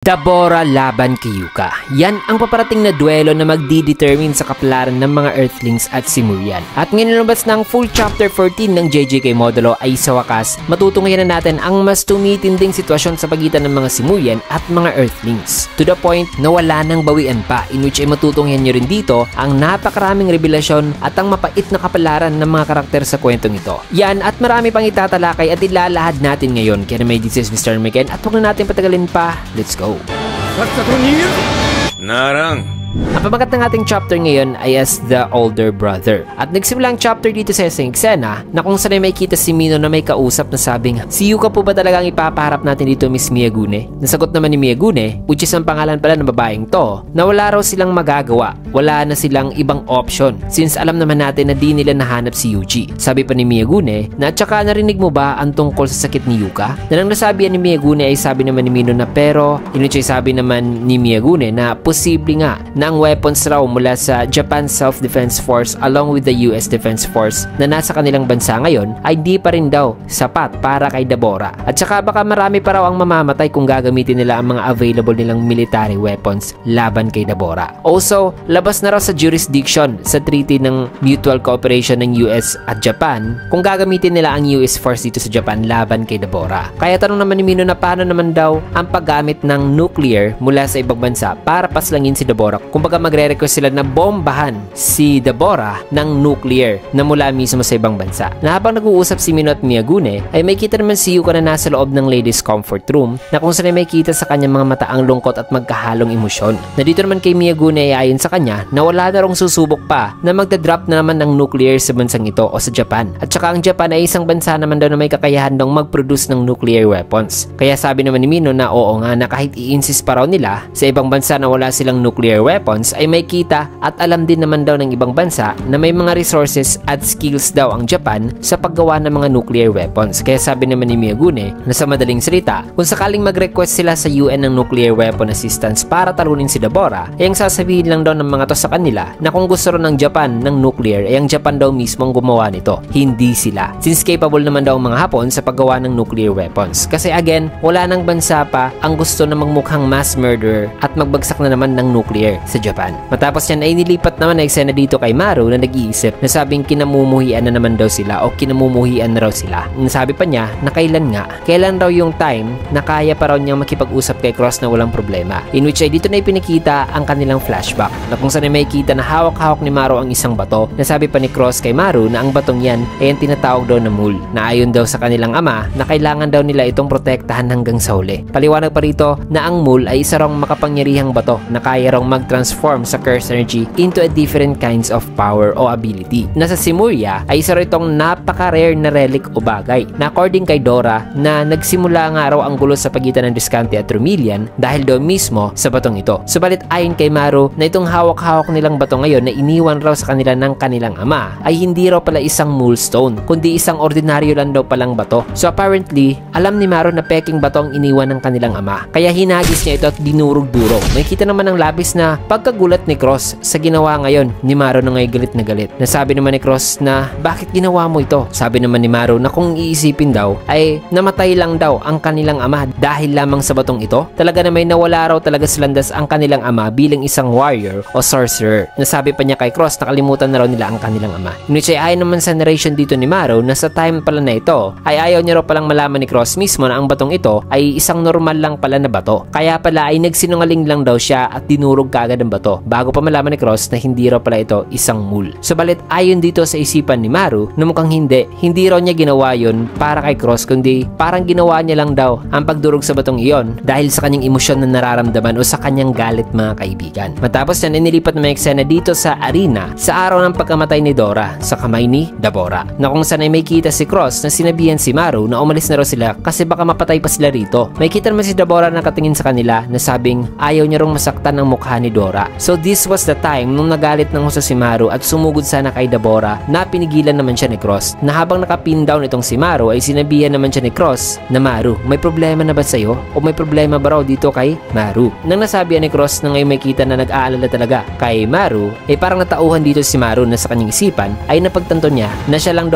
Dabora laban kay Yuka. Yan ang paparating na duelo na magdi-determine sa kapalaran ng mga Earthlings at Simurian. At ngayon lumabas ng full chapter 14 ng JJK Modulo ay sa wakas, matutunghayan na natin ang mas tumitinding sitwasyon sa pagitan ng mga Simurian at mga Earthlings. To the point na wala nang bawian pa, in which ay matutunghayan nyo rin dito ang napakaraming revelasyon at ang mapait na kapalaran ng mga karakter sa kwentong ito. Yan at marami pang itatalakay at ilalahad natin ngayon. Kaya naman this is Mr. Meken at huwag na natin patagalin pa. Let's go! Narang. Ang pamagat ng ating chapter ngayon ay as the older brother. At nagsimula ang chapter dito sa isang eksena na kung saan ay may kita si Mino na may kausap na sabing, si Yuka po ba talaga ang ipapaharap natin dito, Miss Miyagune? Nasagot naman ni Miyagune, which is ang pangalan pala ng babaeng to, na wala raw silang magagawa. Wala na silang ibang option since alam naman natin na di nila nahanap si Yuji. Sabi pa ni Miyagune na at saka narinig mo ba ang tungkol sa sakit ni Yuka? Na nang nasabihan ni Miyagune ay sabi naman ni Mino na pero inuchay sabi naman ni Miyagune na posible nga na ang weapons raw mula sa Japan Self-Defense Force along with the US Defense Force na nasa kanilang bansa ngayon ay di pa rin daw sapat para kay Dabora. At saka baka marami pa raw ang mamamatay kung gagamitin nila ang mga available nilang military weapons laban kay Dabora. Also, labas na raw sa jurisdiction sa treaty ng mutual cooperation ng US at Japan kung gagamitin nila ang US Force dito sa Japan laban kay Dabora. Kaya tanong naman ni Mino na paano naman daw ang paggamit ng nuclear mula sa ibang bansa para paslangin si Dabora. Kumbaga magre-request sila na bombahan si Dabora ng nuclear na mula mismo sa ibang bansa. Na habang nag-uusap si Mino at Miyagune ay may kita naman si Yuka na nasa loob ng ladies comfort room na kung saan ay may kita sa kanyang mga mata ang lungkot at magkahalong emosyon. Na dito naman kay Miyagune ay ayon sa kanya na wala na rong susubok pa na magdadrop na naman ng nuclear sa bansang ito o sa Japan. At saka ang Japan ay isang bansa naman daw na may kakayahan daw mag-produce ng nuclear weapons. Kaya sabi naman ni Mino na oo nga na kahit i-insist pa raw nila sa ibang bansa na wala silang nuclear weapons ay may kita at alam din naman daw ng ibang bansa na may mga resources at skills daw ang Japan sa paggawa ng mga nuclear weapons. Kaya sabi naman ni Miyagune na sa madaling salita, kung sakaling mag-request sila sa UN ng nuclear weapon assistance para talunin si Dabora, ay ang sasabihin lang daw ng mga to sa kanila na kung gusto rin ng Japan ng nuclear ay ang Japan daw mismo ang gumawa nito, hindi sila. Since capable naman daw ang mga Hapon sa paggawa ng nuclear weapons. Kasi again, wala nang bansa pa ang gusto na magmukhang mass murderer at magbagsak na naman ng nuclear sa Japan. Matapos yan ay nilipat naman na eksena dito kay Maru na nag-iisip na sabing kinamumuhian na naman daw sila o kinamumuhian na raw sila. Nasabi pa niya na kailan raw yung time na kaya pa raw niyang makipag-usap kay Cross na walang problema. In which ay dito na ipinakita ang kanilang flashback na kung saan ay may kita na hawak-hawak ni Maru ang isang bato. Nasabi pa ni Cross kay Maru na ang batong yan ay ang tinatawag daw na mule na ayon daw sa kanilang ama na kailangan daw nila itong protektahan hanggang sa huli. Paliwanag pa rito na ang mule ay isa raw makapangyarihang bato na kaya raw mag-transform sa curse energy into a different kinds of power o ability. Nasa Simuria ay isa rin itong napaka-rare na relic o bagay na according kay Dora na nagsimula nga raw ang gulo sa pagitan ng Visconti at Romilian dahil daw mismo sa batong ito. Subalit ayon kay Maru na itong hawak-hawak nilang bato ngayon na iniwan raw sa kanila ng kanilang ama ay hindi raw pala isang mulestone kundi isang ordinaryo lang daw palang bato. So apparently, alam ni Maru na peking bato ang iniwan ng kanilang ama kaya hinagis niya ito at dinurog-durog. Nakikita naman ng labis na pagkagulat ni Cross sa ginawa ngayon ni Maru na ngay galit na galit. Nasabi naman ni Cross na bakit ginawa mo ito? Sabi naman ni Maru na kung iisipin daw ay namatay lang daw ang kanilang ama dahil lamang sa batong ito. Talaga na may nawala raw talaga sa landas ang kanilang ama bilang isang warrior o sorcerer. Nasabi pa niya kay Cross na kalimutan na raw nila ang kanilang ama. Ngunit ay ayon naman sa narration dito ni Maru na sa time pala na ito ay ayaw niya raw palang malaman ni Cross mismo na ang batong ito ay isang normal lang pala na bato. Kaya pala ay nagsinungaling lang daw siya at dinurog kagad ang bato bago pa malaman ni Cross na hindi raw pala ito isang mule. Subalit ayon dito sa isipan ni Maru na mukhang hindi raw niya ginawa yun para kay Cross kundi parang ginawa niya lang daw ang pagdurog sa batong iyon dahil sa kanyang emosyon na nararamdaman o sa kanyang galit mga kaibigan. Matapos yan inilipat na may eksena dito sa arena sa araw ng pagkamatay ni Dora sa kamay ni Dabora na kung saan ay may kita si Cross na sinabihan si Maru na umalis na raw sila kasi baka mapatay pa sila rito. May kita naman si Dabora na nakatingin sa kanila na sabing ayaw niya rong masaktan ang mukha ni Dora Dora. So this was the time nung nagalit ng husto si Maru at sumugod sana kay Dabora na pinigilan naman siya ni Cross, na habang nakapin down itong si Maru ay sinabihan naman siya ni Cross na, Maru, may problema na ba sa'yo? O may problema ba raw dito kay Maru? Nang nasabihan ni Cross na ngayon may kita na nag-aalala talaga kay Maru, ay parang natauhan dito si Maru na sa kanyang isipan ay napagtanto niya na siya lang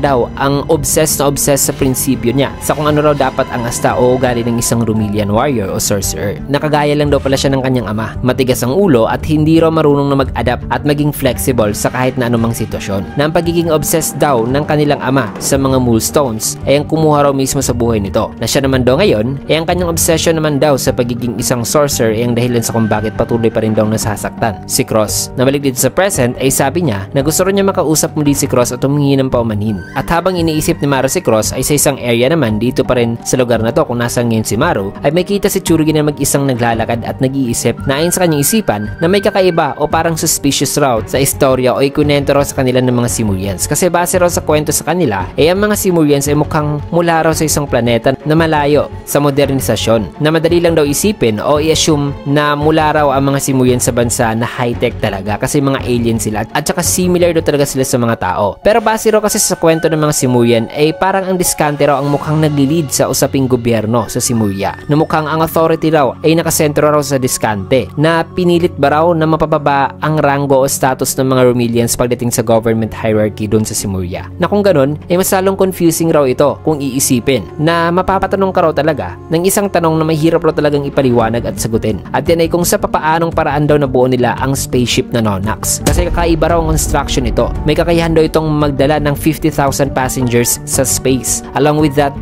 daw ang obsessed sa prinsipyo niya sa kung ano raw dapat ang asta o ugali ng isang Romelian warrior o sorcerer. Nakagaya lang daw pala siya ng kanyang ama, matigas ang ulo at hindi raw marunong na mag-adapt at maging flexible sa kahit na anumang sitwasyon. Na ang pagiging obsessed daw ng kanilang ama sa mga Moonstones ay ang kumuha raw mismo sa buhay nito. Na siya naman daw ngayon ay ang kanyang obsession naman daw sa pagiging isang sorcerer ay ang dahilan sa kung bakit patuloy pa rin daw nasasaktan si Cross. Nabalik dito sa present ay sabi niya na gusto rin niya makausap muli si Cross at humingi ng paumanhin. At habang iniisip ni Maru si Cross ay sa isang area naman dito pa rin sa lugar na to kung nasaan ngayon si Maru ay may kita si Tsurugi na mag-isang naglalakad at nag-iisip na ayon sa kanyang isipan na may kakaiba o parang suspicious route sa istorya o ikunento raw sa kanila ng mga Simurians. Kasi base raw sa kwento sa kanila ay ang mga Simurians ay mukhang mula raw sa isang planeta na malayo sa modernisasyon, na madali lang daw isipin o i-assume na mula raw ang mga Simurians sa bansa na high-tech talaga kasi mga alien sila at saka similar daw talaga sila sa mga tao. Pero base raw kasi sa kwento ng mga Simurian ay parang ang diskante raw ang mukhang naglilid sa usaping gobyerno sa Simuria, na mukhang ang authority raw ay nakasentro raw sa diskante, na pinilit ba raw na mapababa ang rango o status ng mga Romelians pagdating sa government hierarchy doon sa Simuria. Na kung ganun ay mas lalong confusing raw ito kung iisipin, na mapapatanong ka raw talaga ng isang tanong na mahirap raw talagang ipaliwanag at sagutin. At yan ay kung sa papaanong paraan daw nabuo nila ang spaceship na Nonax. Kasi kakaiba raw ang construction nito. May kakayahan daw itong magdala ng 50,000 passengers sa space. Along with that,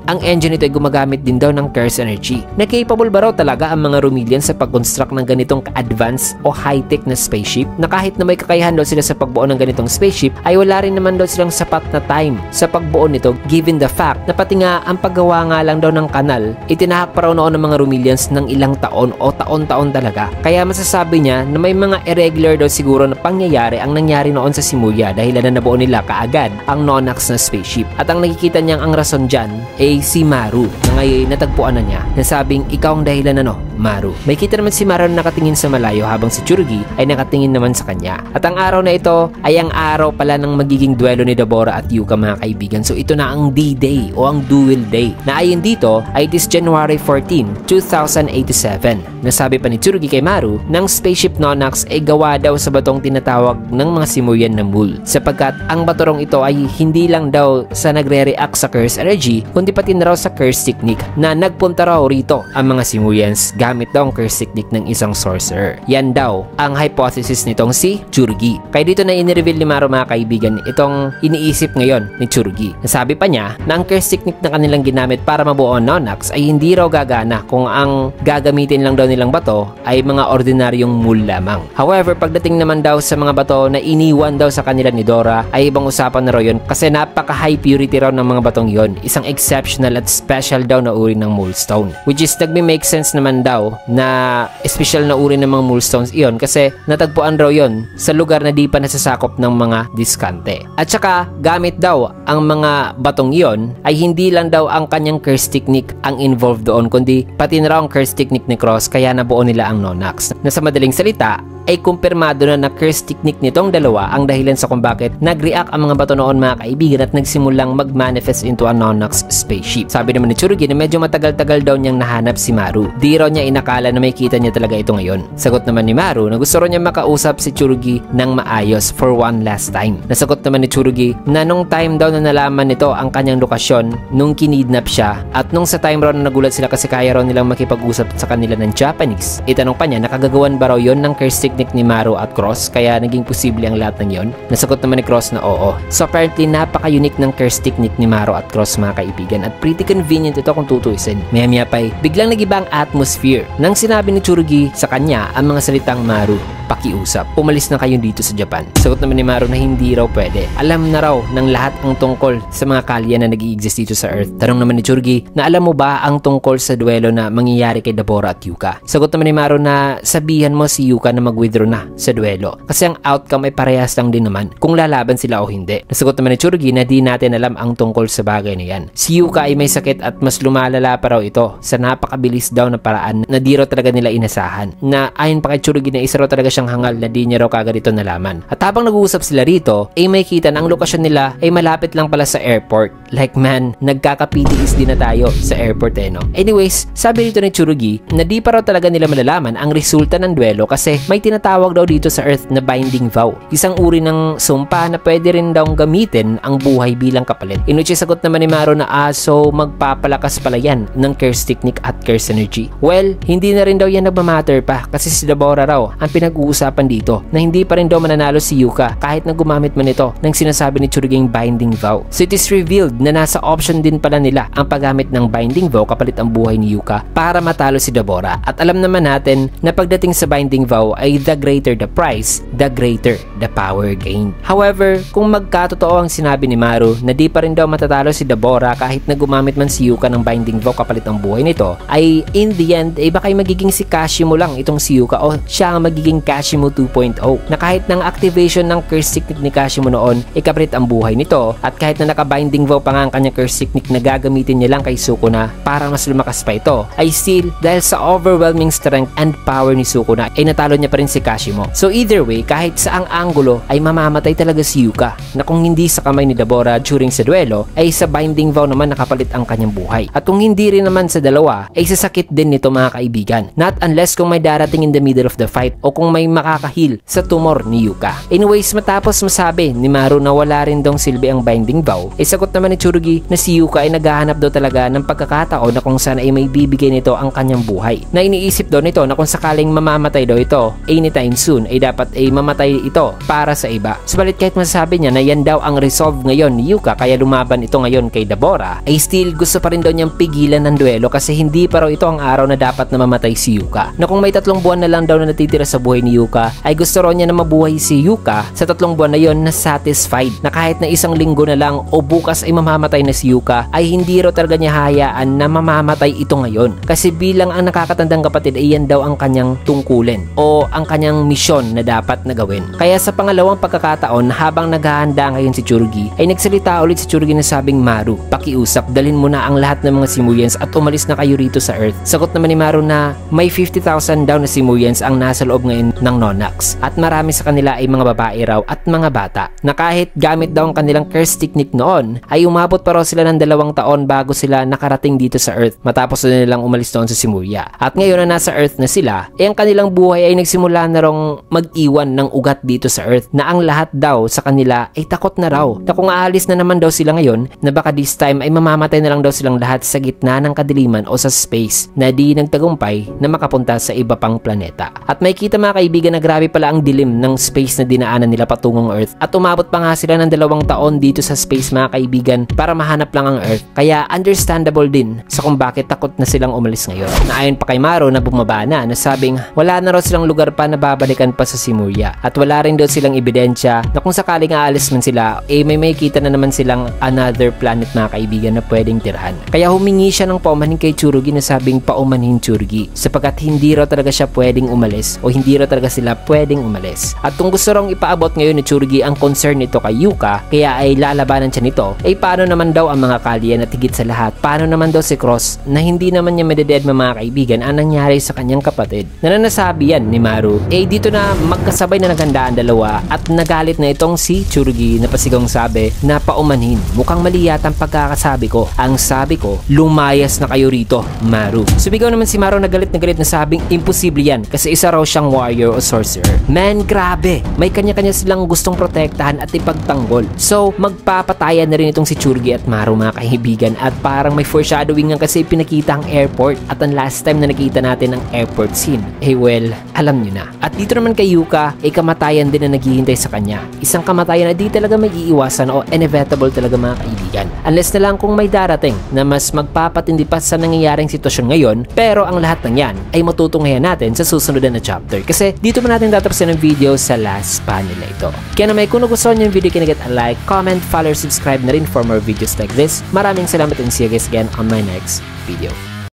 ang engine nito ay gumagamit din daw ng curse energy. Na capable ba raw talaga ang mga Romelians sa pag-construct ng ganitong advanced o high-tech na spaceship, na kahit na may kakayahan daw sila sa pagbuo ng ganitong spaceship ay wala rin naman daw silang sapat na time sa pagbuo nito, given the fact na pati nga ang paggawa nga lang daw ng kanal itinahak pa raw noon ng mga Romelians ng ilang taon o taon-taon talaga. Kaya masasabi niya na may mga irregular daw siguro na pangyayari ang nangyari noon sa Simuria dahil na nabuo nila kaagad ang Nonax na spaceship. At ang nakikita niyang ang rason dyan ay si Maru, na ngayon natagpuan na niya na sabing ikaw ang dahilan Maru. May kita naman si Maru na nakatingin sa malayo habang si Tsurugi ay nakatingin naman sa kanya. At ang araw na ito ay ang araw pala ng magiging duelo ni Dabora at Yuka, mga kaibigan. So ito na ang D-Day o ang Duel Day, na ayon dito ay this January 14, 2087. Nasabi pa ni Tsurugi kay Maru ng spaceship Nonax ay gawa daw sa batong tinatawag ng mga Simurian na Mul, sapagkat ang baturong ito ay hindi lang daw sa nagre-react sa curse energy kundi pati na raw sa curse technique, na nagpunta raw rito ang mga Simurians gamit daw ang curse technique ng isang sorcerer. Yan daw ang hypothesis nitong si Tsurugi. Kaya dito na inireveal ni Maru, mga kaibigan, itong iniisip ngayon ni Tsurugi. Nasabi pa niya na ang curse technique na kanilang ginamit para mabuo ang Nonax ay hindi raw gagana kung ang gagamitin lang daw nilang bato ay mga ordinaryong Mul lamang. However, pagdating naman daw sa mga bato na iniwan daw sa kanila ni Dora ay ibang usapan na raw yun, kasi napaka high purity raw ng mga batong yon. Isang exceptional at special daw na uri ng Moonstone, which is nagme-make sense naman daw na special na uri ng mga Moonstones iyon kasi natagpuan raw yon sa lugar na di pa nasasakop ng mga diskante. At saka gamit daw ang mga batong iyon ay hindi lang daw ang kanyang curse technique ang involved doon, kundi pati na raw ang curse technique ni Cross, kaya nabuo nila ang Nonax, na sa madaling salita ay kumpirmado na curse technique nitong dalawa ang dahilan sa kung bakit nag-react ang mga bato noon, mga kaibigan, at nagsimulang mag-manifest into a Nonax spaceship. Sabi naman ni Tsurugi na medyo matagal-tagal daw niyang nahanap si Maru. Di raw niya inakala na may kita niya talaga ito ngayon. Sagot naman ni Maru na gusto raw niya makausap si Tsurugi ng maayos for one last time. Nasagot naman ni Tsurugi na nung time daw na nalaman nito ang kanyang lokasyon nung kinidnap siya, at nung sa time raw na nagulat sila kasi kaya raw nilang makipag-usap sa kanila ng Japanese, itanong pa niya nakagagawan ba raw yon ng curse technique ni Maru at Cross, kaya naging posible ang lahat ng yon. Nasagot naman ni Cross na oo. So apparently napaka-unique ng curse technique ni Maru at Cross, mga kaibigan, at pretty convenient ito kung tutuisin. Maya-maya pa'y biglang nagiba ang atmosphere nang sinabi ni Tsurugi sa kanya ang mga salitang Maru, pakiusap. Umalis na kayo dito sa Japan. Sagot naman ni Maru na hindi raw pwede. Alam na raw ng lahat ang tungkol sa mga kalya na nag-i-exist dito sa Earth. Tanong naman ni Tsurugi na alam mo ba ang tungkol sa duelo na mangyayari kay Dabora at Yuka. Sagot naman ni Maru na sabihan mo si Yuka na mag mag-withdraw na sa duelo. Kasi ang outcome ay parehas lang din naman kung lalaban sila o hindi. Nasagot naman ni Tsurugi na di natin alam ang tungkol sa bagay na yan. Si Yuka ay may sakit at mas lumalala pa raw ito sa napakabilis daw na paraan na di raw talaga nila inasahan. Na ayon pa kay Tsurugi na isa raw talaga siyang hangal na di niya raw kagad ito nalaman. At habang nag-uusap sila rito, ay may kita na ang lokasyon nila ay malapit lang pala sa airport. Like man, nagkaka-PTS din na tayo sa airport no? Anyways, sabi dito ni Tsurugi na di pa raw talaga nila malalaman ang resulta ng duelo kasi may tinatawag daw dito sa Earth na binding vow. Isang uri ng sumpa na pwede rin daw gamitin ang buhay bilang kapalit. Inuchi sagot naman ni Maru na so magpapalakas pala yan ng curse technique at curse energy. Well, hindi na rin daw yan nagmamatter pa kasi si Dabora raw ang pinag-uusapan dito na hindi pa rin daw mananalo si Yuka kahit na gumamit man ito ng sinasabi ni Tsuruging binding vow. So it is revealed na nasa option din pala nila ang paggamit ng binding vow kapalit ang buhay ni Yuka para matalo si Dabora. At alam naman natin na pagdating sa binding vow ay the greater the price, the greater the power gained. However, kung magkatotoo ang sinabi ni Maru na di pa rin daw matatalo si Dabora kahit na gumamit man si Yuka ng binding vow kapalit ang buhay nito, ay in the end ay baka magiging si Kashimo lang itong si Yuka o siya ang magiging Kashimo 2.0 na kahit ng activation ng curse technique ni Kashimo noon ay kapalit ang buhay nito at kahit na naka-binding vow pa nga ang kanyang curse technique na gagamitin niya lang kay Sukuna para mas lumakas pa ito, ay still dahil sa overwhelming strength and power ni Sukuna ay natalo niya pa rin si Kashimo. So either way, kahit saang anggulo ay mamamatay talaga si Yuka na kung hindi sa kamay ni Dabora during sa duelo ay sa binding vow naman nakapalit ang kanyang buhay. At kung hindi rin naman sa dalawa ay sasakit din nito mga kaibigan. Not unless kung may darating in the middle of the fight o kung may makakahil sa tumor ni Yuka. Anyways, matapos masabi ni Maru na wala rin daw silbi ang binding vow, ay sagot naman ni Tsurugi na si Yuka ay naghahanap daw talaga ng pagkakataon na kung saan ay may bibigay nito ang kanyang buhay. Na iniisip daw nito na kung sakaling mamamatay daw ito anytime soon ay dapat ay mamatay ito para sa iba. Subalit kahit masasabi niya na yan daw ang resolve ngayon ni Yuka kaya lumaban ito ngayon kay Dabora, ay still gusto pa rin daw niyang pigilan ng duelo kasi hindi pa raw ito ang araw na dapat na mamatay si Yuka. Na kung may 3 buwan na lang daw na natitira sa buhay ni Yuka, ay gusto raw niya na mabuhay si Yuka sa 3 buwan na yon na satisfied na kahit na 1 linggo na lang o bukas ay mamamatay na si Yuka ay hindi raw talaga niya hayaan na mamamatay ito ngayon. Kasi bilang ang nakakatandang kapatid ay yan daw ang kanyang tungkulin o ang kanyang misyon na dapat na gawin. Kaya sa pangalawang pagkakataon habang naghahanda ngayon si Tsurugi ay nagsalita ulit si Tsurugi na sabing, Maru, pakiusap, dalhin mo na ang lahat ng mga Simuyans at umalis na kayo rito sa Earth. Sagot naman ni Maru na may 50,000 daw na Simuyans ang nasa loob ngayon ng Nonax at marami sa kanila ay mga babae raw at mga bata na kahit gamit daw ang kanilang curse technique noon ay umabot pa raw sila ng 2 taon bago sila nakarating dito sa Earth matapos na nilang umalis doon sa Simuya. At ngayon na nasa Earth na sila ay ang kanilang buhay ay nagsimula na raw mag-iwan ng ugat dito sa Earth na ang lahat daw sa kanila ay takot na raw na kung aalis na naman daw sila ngayon na baka this time ay mamamatay na lang daw silang lahat sa gitna ng kadiliman o sa space na di nagtagumpay na makapunta sa iba pang planeta. At may kita mga kaibigan na grabe pala ang dilim ng space na dinaanan nila patungong Earth at umabot pa nga sila ng 2 taon dito sa space mga kaibigan para mahanap lang ang Earth. Kaya understandable din sa kung bakit takot na silang umalis ngayon. Na ayon pa kay Maru na bumaba na sabing wala na raw silang lugar pa na babalikan pa sa Simuya at wala rin daw silang ebidensya na kung sakaling aalis man sila may makita na naman silang another planet mga kaibigan na pwedeng tirhan. Kaya humingi siya ng paumanhin kay Tsurugi na sabing paumanhin Tsurugi sapagkat hindi raw talaga siya pwedeng umalis o hindi raw talaga sila pwedeng umalis. At kung gusto raw ipaabot ngayon ni Tsurugi ang concern nito kay Yuka kaya ay lalabanan siya nito, paano naman daw ang mga Kalyan at higit sa lahat paano naman daw si Cross na hindi naman niya madeded mga kaibigan ang nangyari sa kanyang kapatid. Nananasabi yan ni Maru dito na magkasabay na naghandaan dalawa at nagalit na itong si Tsurugi na pasigong sabi na paumanhin. Mukhang mali yata ang pagkakasabi ko. Ang sabi ko, lumayas na kayo rito, Maru. Sumigaw naman si Maru na galit na sabing imposible yan kasi isa raw siyang warrior o sorcerer. Man, grabe! May kanya-kanya silang gustong protektahan at ipagtanggol. So, magpapatayan na rin itong si Tsurugi at Maru mga kaibigan at parang may foreshadowing nga kasi pinakita ang airport at ang last time na nakita natin ang airport scene. Well, alam nyo na. At dito naman kay Yuka, kamatayan din na naghihintay sa kanya. Isang kamatayan na di talaga may iiwasan o inevitable talaga mga kaibigan. Unless na lang kung may darating na mas magpapatindi pa sa nangyayaring sitwasyon ngayon, pero ang lahat ng yan ay matutunghayan natin sa susunod na chapter. Kasi dito pa natin tatapusin ang video sa last panel na ito. Kaya naman kung nagustuhan nyo yung video, kinagat a like, comment, follow, subscribe na rin for more videos like this. Maraming salamat and see you guys again on my next video.